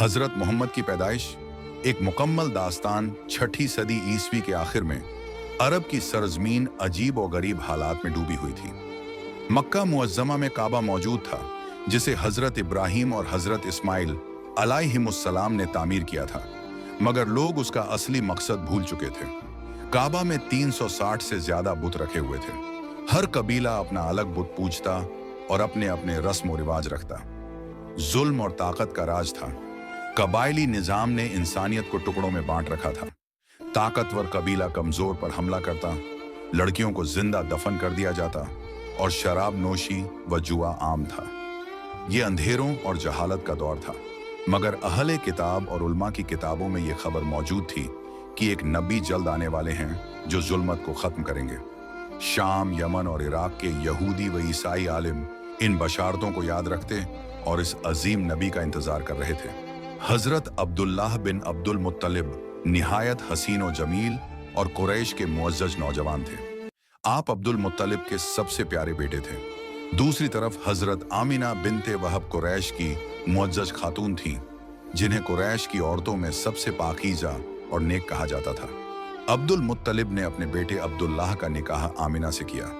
हजरत मोहम्मद की पैदाइश एक मुकम्मल दास्तान 6ठी सदी ईस्वी के आखिर में अरब की सरजमीन अजीब और गरीब हालात में डूबी हुई थी। मक्का मुअज्जमा में काबा मौजूद था, जिसे हजरत इब्राहिम और हजरत इस्माइल अलैहिमुस्सलाम ने तामीर किया था, मगर लोग उसका असली मकसद भूल चुके थे। काबा में 360 से ज्यादा बुत रखे हुए थे। हर कबीला अपना अलग बुत पूजता और अपने अपने रस्म और रिवाज रखता। जुल्म और ताकत का राज था। कबायली निजाम ने इंसानियत को टुकड़ों में बांट रखा था। ताकतवर कबीला कमजोर पर हमला करता, लड़कियों को जिंदा दफन कर दिया जाता और शराब नोशी व जुआ आम था। ये अंधेरों और जहालत का दौर था, मगर अहले किताब और उल्मा की किताबों में ये खबर मौजूद थी कि एक नबी जल्द आने वाले हैं जो जुल्मत को खत्म करेंगे। शाम, यमन और इराक के यहूदी व ईसाई आलिम इन बशारतों को याद रखते और इस अजीम नबी का इंतजार कर रहे थे। हजरत अब्दुल्लाह बिन अब्दुल मुत्तलिब निहायत हसीन व जमील और कुरैश के मुअज्जज नौजवान थे। आप अब्दुल मुत्तलिब के सबसे प्यारे बेटे थे। दूसरी तरफ हजरत आमिना बिनते वहब कुरैश की मुअज्जज खातून थीं, जिन्हें कुरैश की औरतों में सबसे पाकीज़ा और नेक कहा जाता था। अब्दुल मुत्तलिब ने अपने बेटे अब्दुल्लाह का निकाह आमिना से किया।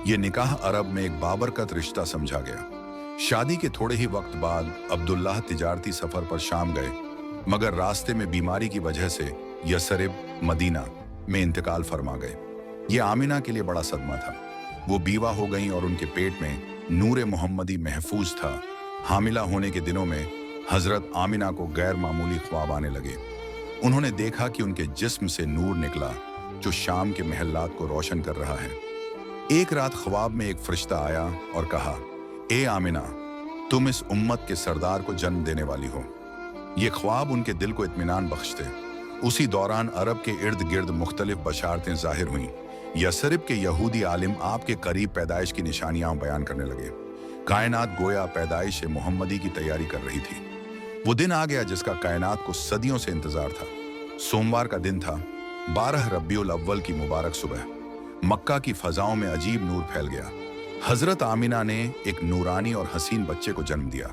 यह निकाह अरब में एक बाबरकत रिश्ता समझा गया। शादी के थोड़े ही वक्त बाद अब्दुल्लाह तिजारती सफर पर शाम गए, मगर रास्ते में बीमारी की वजह से यसरिब, मदीना में इंतकाल फरमा गए। ये आमिना के लिए बड़ा सदमा था। वो बीवा हो गईं और उनके पेट में नूरे मोहम्मदी महफूज था। हामिला होने के दिनों में हजरत आमिना को गैर मामूली ख्वाब आने लगे। उन्होंने देखा कि उनके जिस्म से नूर निकला जो शाम के महल्लात को रोशन कर रहा है। एक रात ख्वाब में एक फरिश्ता आया और कहा, ए आमिना, तुम इस उम्मत के सरदार को जन्म देने वाली हो। ये ख्वाब उनके दिल को इत्मीनान बख्शते। उसी दौरान अरब के इर्द गिर्द मुख्तलिफ बशारतें जाहिर हुईं। यसरिब के यहूदी आलिम आपके करीब पैदाइश की निशानियां बयान करने लगे। कायनात गोया पैदाइश मोहम्मदी की तैयारी कर रही थी। वो दिन आ गया जिसका कायनात को सदियों से इंतजार था। सोमवार का दिन था, 12 रबीउल अव्वल की मुबारक सुबह। मक्का की फजाओं में अजीब नूर फैल गया। हजरत आमिना ने एक नूरानी और हसीन बच्चे को जन्म दिया।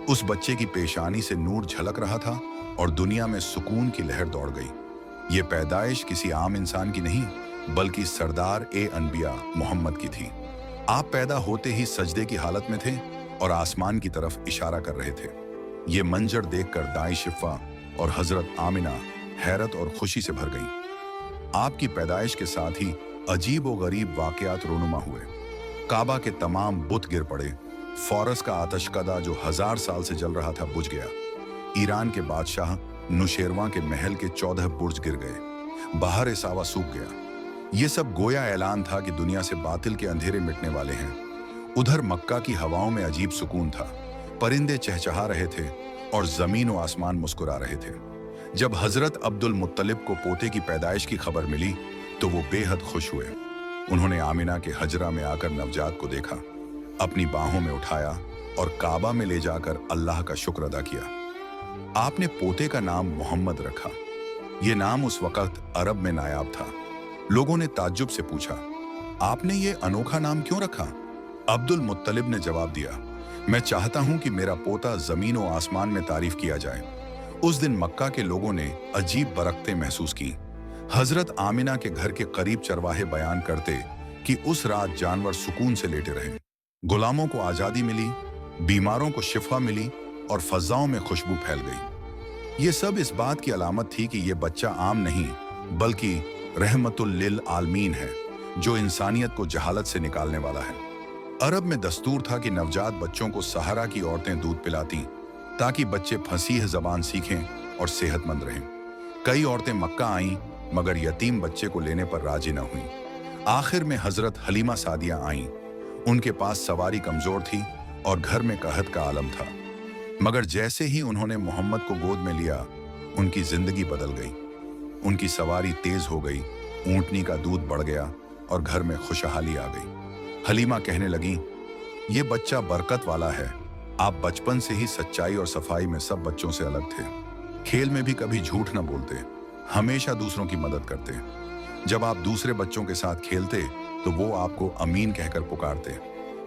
उस बच्चे की पेशानी से नूर झलक रहा था और दुनिया में सुकून की लहर दौड़ गई। ये पैदाइश किसी आम इंसान की नहीं, बल्कि सरदार ए अनबिया मोहम्मद की थी। आप पैदा होते ही सजदे की हालत में थे और आसमान की तरफ इशारा कर रहे थे। ये मंजर देखकर दाई शिफा और हजरत आमिना हैरत और खुशी से भर गईं। आपकी पैदाइश के साथ ही अजीब व गरीब वाकयात रोनुमा हुए। काबा के तमाम बुत गिर पड़े। फौरस का आतशकदा जो 1000 साल से जल रहा था बुझ गया। ईरान के बादशाह नुशेरवां के महल के 14 बुर्ज गिर गए। बाहर सावा सूख गया। ये सब गोया ऐलान था कि दुनिया से बातिल के अंधेरे मिटने वाले हैं। उधर मक्का की हवाओं में अजीब सुकून था। परिंदे चहचहा रहे थे और जमीन व आसमान मुस्कुरा रहे थे। जब हजरत अब्दुल मुत्तलिब को पोते की पैदाइश की खबर मिली तो वो बेहद खुश हुए। उन्होंने आमिना के हजरा में आकर नवजात को देखा, अपनी बाहों में उठाया और काबा में ले जाकर अल्लाह का शुक्र अदा किया। आपने पोते का नाम मोहम्मद रखा। ये नाम उस वक्त अरब में नायाब था। लोगों ने ताज्जुब से पूछा, आपने ये अनोखा नाम क्यों रखा? अब्दुल मुत्तलिब ने जवाब दिया, मैं चाहता हूं कि मेरा पोता जमीन और आसमान में तारीफ किया जाए। उस दिन मक्का के लोगों ने अजीब बरकतें महसूस की। हजरत आमिना के घर के करीब चरवाहे बयान करते कि उस रात जानवर सुकून से लेटे रहे। गुलामों को आजादी मिली, बीमारों को शिफा मिली और फजाओं में खुशबू फैल गई। ये सब इस बात की अलामत थी कि ये बच्चा आम नहीं, बल्कि रहमतुल लिल आलमीन है, जो इंसानियत को जहालत से निकालने वाला है। अरब में दस्तूर था कि नवजात बच्चों को सहारा की औरतें दूध पिलाती ताकि बच्चे फसीह जबान सीखें और सेहतमंद रहें। कई औरतें मक्का आईं, मगर यतीम बच्चे को लेने पर राजी न हुईं। आखिर में हजरत हलीमा सादिया आईं। उनके पास सवारी कमजोर थी और घर में कहत का आलम था, मगर जैसे ही उन्होंने मोहम्मद को गोद में लिया, उनकी जिंदगी बदल गई। उनकी सवारी तेज हो गई, ऊंटनी का दूध बढ़ गया और घर में खुशहाली आ गई। हलीमा कहने लगी, ये बच्चा बरकत वाला है। आप बचपन से ही सच्चाई और सफाई में सब बच्चों से अलग थे। खेल में भी कभी झूठ न बोलते, हमेशा दूसरों की मदद करते। जब आप दूसरे बच्चों के साथ खेलते तो वो आपको अमीन कहकर पुकारते।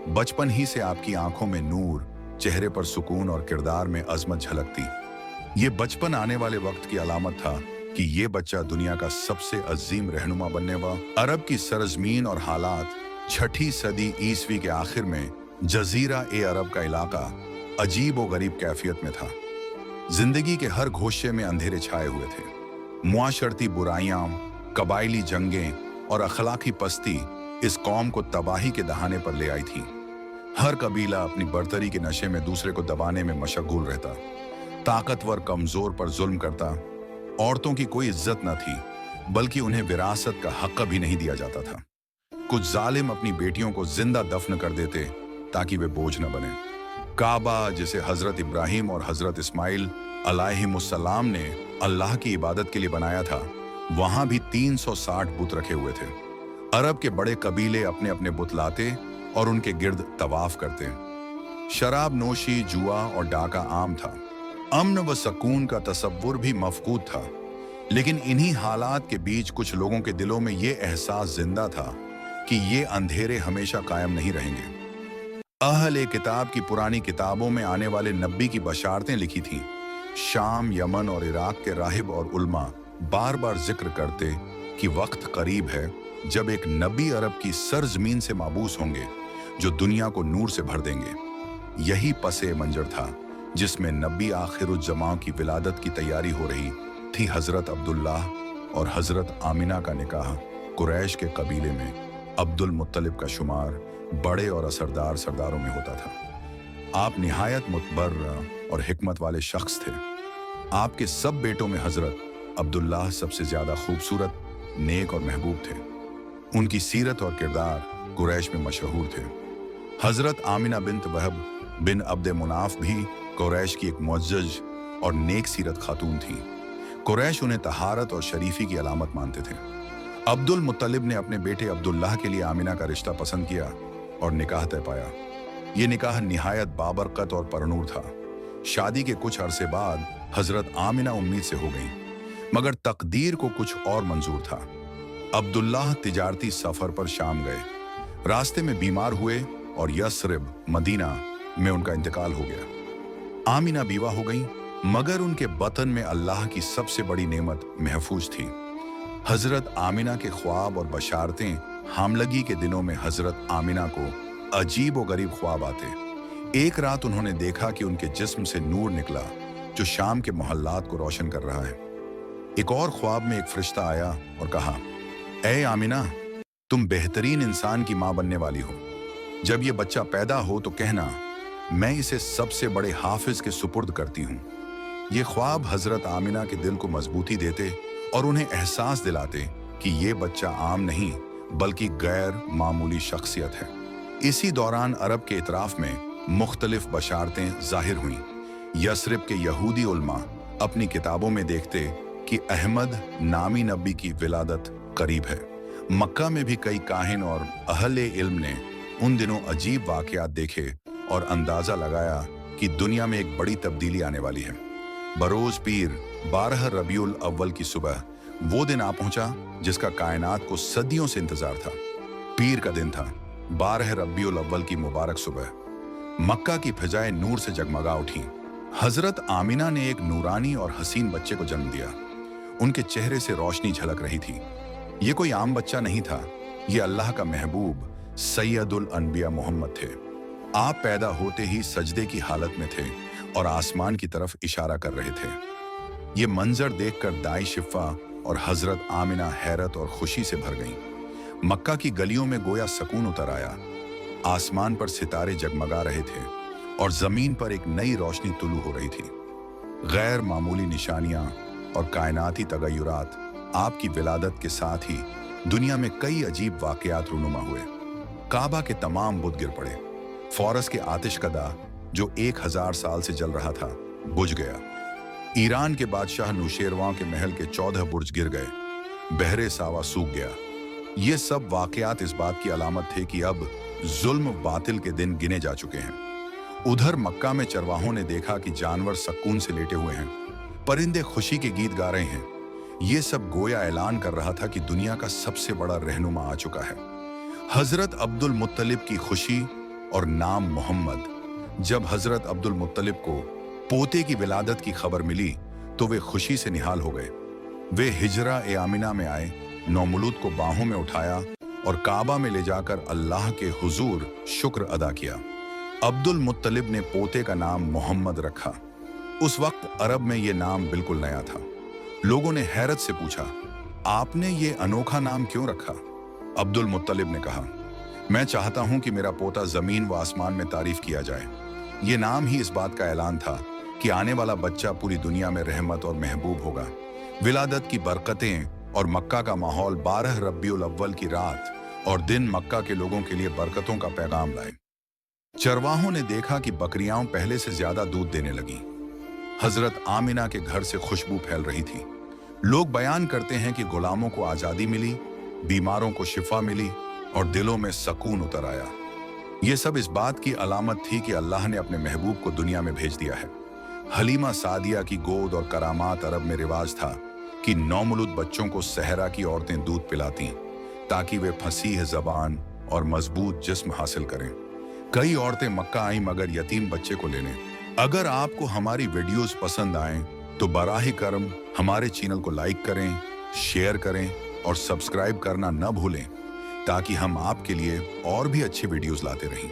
बचपन ही से आपकी आंखों में नूर, चेहरे पर सुकून और किरदार में अजमत झलकती। ये बचपन आने वाले वक्त की अलामत था कि ये बच्चा दुनिया का सबसे अजीम रहनुमा बनने वाला। अरब की सरजमीन और हालात छठी सदी ईसवी के आखिर में जजीरा ए अरब का इलाका अजीब और गरीब कैफियत में था। जिंदगी के हर गोशे में अंधेरे छाए हुए थे। मुआशरती बुराइयां, कबायली जंगें और अखलाकी पस्ती इस कौम को तबाही के दहाने पर ले आई थी। हर कबीला अपनी बर्तरी के नशे में दूसरे को दबाने में मशगूल रहता। ताकतवर कमजोर पर जुल्म करता। औरतों की कोई इज्जत न थी, बल्कि उन्हें विरासत का हक भी नहीं दिया जाता था। कुछ जालिम अपनी बेटियों को जिंदा दफन कर देते ताकि वे बोझ न बने। काबा, जिसे हजरत इब्राहिम और हजरत इस्माइल अलैहिमुस्सलाम ने अल्लाह की इबादत के लिए बनाया था, वहां भी 360 बुत रखे हुए थे। अरब के बड़े कबीले अपने अपने बुत लाते और उनके गिर्द तवाफ करते। शराब नोशी, जुआ और डाका आम था। अमन व सकून का तसव्वुर भी मफकूद था। लेकिन इन्हीं हालात के बीच कुछ लोगों के दिलों में ये एहसास जिंदा था कि ये अंधेरे हमेशा कायम नहीं रहेंगे। अहले किताब की पुरानी किताबों में आने वाले नबी की बशारतें लिखी थीं। शाम, यमन और इराक के राहिब और उल्मा बार बार जिक्र करते कि वक्त करीब है जब एक नबी अरब की सरजमीन से माबूस होंगे जो दुनिया को नूर से भर देंगे। यही पसे मंजर था जिसमें नबी आखिरुज्जमां की विलादत की तैयारी हो रही थी। हजरत अब्दुल्लाह और हजरत आमिना का निकाह कुरैश के कबीले में अब्दुल मुत्तलिब का शुमार बड़े और असरदार सरदारों में होता था। आप निहायत मुतबर्र और हिकमत वाले शख्स थे। आपके सब बेटों में हजरत अब्दुल्लाह सबसे ज्यादा खूबसूरत, नेक और महबूब थे। उनकी सीरत और किरदार कुरैश में मशहूर थे। हजरत आमिना बिन्त वहब बिन अब्द मुनाफ भी कुरैश की एक मुअज्जज और नेक सीरत खातून थी। कुरैश उन्हें तहारत और शरीफी की अलामत मानते थे। अब्दुल मुत्तलिब ने अपने बेटे अब्दुल्लाह के लिए आमिना का रिश्ता पसंद किया और निकाह तय पाया। ये निकाह निहायत बाबरकत और परनूर था। शादी के कुछ अरसे बाद हजरत आमिना उम्मीद से हो गईं, मगर तकदीर को कुछ और मंजूर था। अब्दुल्लाह तिजारती सफर पर शाम गए। रास्ते में बीमार हुए और यस्रिब, मदीना में उनका इंतकाल हो गया। आमिना बीवा हो गईं, मगर उनके बतन में अल्लाह की सबसे बड़ी नेमत महफूज थी। हजरत आमिना के ख्वाब और बशारतें, हामलगी के दिनों में हजरत आमिना को अजीब और गरीब ख्वाब आते। एक रात उन्होंने देखा कि उनके जिस्म से नूर निकला जो शाम के मोहल्लात को रोशन कर रहा है। एक और ख्वाब में एक फरिश्ता आया और कहा, ऐ आमिना, तुम बेहतरीन इंसान की मां बनने वाली हो। जब ये बच्चा पैदा हो तो कहना मैं इसे सबसे बड़े हाफिज के सुपुर्द करती हूँ। ये ख्वाब हजरत आमिना के दिल को मजबूती देते और उन्हें एहसास दिलाते कि ये बच्चा आम नहीं बल्कि गैर मामूली शख्सियत है। इसी दौरान अरब के इतराफ में मुख्तलिफ बशारतें जाहिर हुईं। यस्रिब के यहूदी उल्मा अपनी किताबों में देखते कि अहमद नामी नबी की विलादत करीब है। मक्का में भी कई काहिन और अहले इल्म ने उन दिनों अजीब वाकयात देखे और अंदाजा लगाया कि दुनिया में एक बड़ी तब्दीली आने वाली है। बरोज पीर 12 रबीउल अव्वल की सुबह वो दिन आ पहुंचा जिसका कायनात को सदियों से इंतजार था। पीर का दिन था, 12 रबीउल अव्वल की मुबारक सुबह। मक्का की फिजाएं नूर से जगमगा उठी। हजरत आमिना ने एक नूरानी और हसीन बच्चे को जन्म दिया। उनके चेहरे से रोशनी झलक रही थी। ये कोई आम बच्चा नहीं था, ये अल्लाह का महबूब सैयदुल अनबिया मोहम्मद थे। आप पैदा होते ही सजदे की हालत में थे और आसमान की तरफ इशारा कर रहे थे। ये मंजर देखकर दाई शिफा और हजरत आमिना हैरत और खुशी से भर गईं। मक्का की गलियों में गोया सकून उतर आया। आसमान पर सितारे जगमगा रहे थे और जमीन पर एक नई रोशनी तुलू हो रही थी। गैर मामूली निशानियां और कायनाती तगय्युरात आपकी विलादत के साथ ही दुनिया में कई अजीब वाकयात रूनुमा हुए। काबा के तमाम बुत गिर पड़े। फौरस के आतिश कदा जो 1000 साल से जल रहा था बुझ गया। ईरान के बादशाह नूशेरवां के महल के 14 बुर्ज गिर गए। बहरे सावा सूख गया। ये सब वाकयात इस बात की अलामत थे कि अब जुल्म बातिल के दिन गिने जा चुके हैं। उधर मक्का में चरवाहों ने देखा कि जानवर सकून से लेटे हुए हैं, परिंदे खुशी के गीत गा रहे हैं। ये सब गोया ऐलान कर रहा था कि दुनिया का सबसे बड़ा रहनुमा आ चुका है। हजरत अब्दुल मुत्तलिब की खुशी और नाम मोहम्मद। जब हजरत अब्दुल मुत्तलिब को पोते की विलादत की खबर मिली तो वे खुशी से निहाल हो गए। वे हिजरा ए आमिना में आए, नौमलूद को बाहों में उठाया और काबा में ले जाकर अल्लाह के हुजूर शुक्र अदा किया। अब्दुल मुत्तलिब ने पोते का नाम मोहम्मद रखा। उस वक्त अरब में ये नाम बिल्कुल नया था। लोगों ने हैरत से पूछा, आपने ये अनोखा नाम क्यों रखा? अब्दुल मुत्तलिब ने कहा, मैं चाहता हूं कि मेरा पोता जमीन व आसमान में तारीफ किया जाए। ये नाम ही इस बात का ऐलान था कि आने वाला बच्चा पूरी दुनिया में रहमत और महबूब होगा। विलादत की बरकतें और मक्का का माहौल 12 रब्बीउल अव्वल की रात और दिन मक्का के लोगों के लिए बरकतों का पैगाम लाए। चरवाहों ने देखा कि बकरियां पहले से ज्यादा दूध देने लगी। हजरत आमिना के घर से खुशबू फैल रही थी। लोग बयान करते हैं कि गुलामों को आजादी मिली, बीमारों को शिफा मिली और दिलों में सकून उतर आया। ये सब इस बात की अलामत थी कि अल्लाह ने अपने महबूब को दुनिया में भेज दिया है। हलीमा सादिया की गोद और करामात अरब में रिवाज था कि नौमलूद बच्चों को सहरा की औरतें दूध पिलाती ताकि वे फसीह ज़बान और मजबूत जिस्म हासिल करें। कई औरतें मक्का आईं मगर यतीम बच्चे को लेने। अगर आपको हमारी वीडियोस पसंद आएं तो बराह करम हमारे चैनल को लाइक करें, शेयर करें और सब्सक्राइब करना न भूलें ताकि हम आपके लिए और भी अच्छी वीडियोस लाते रहें।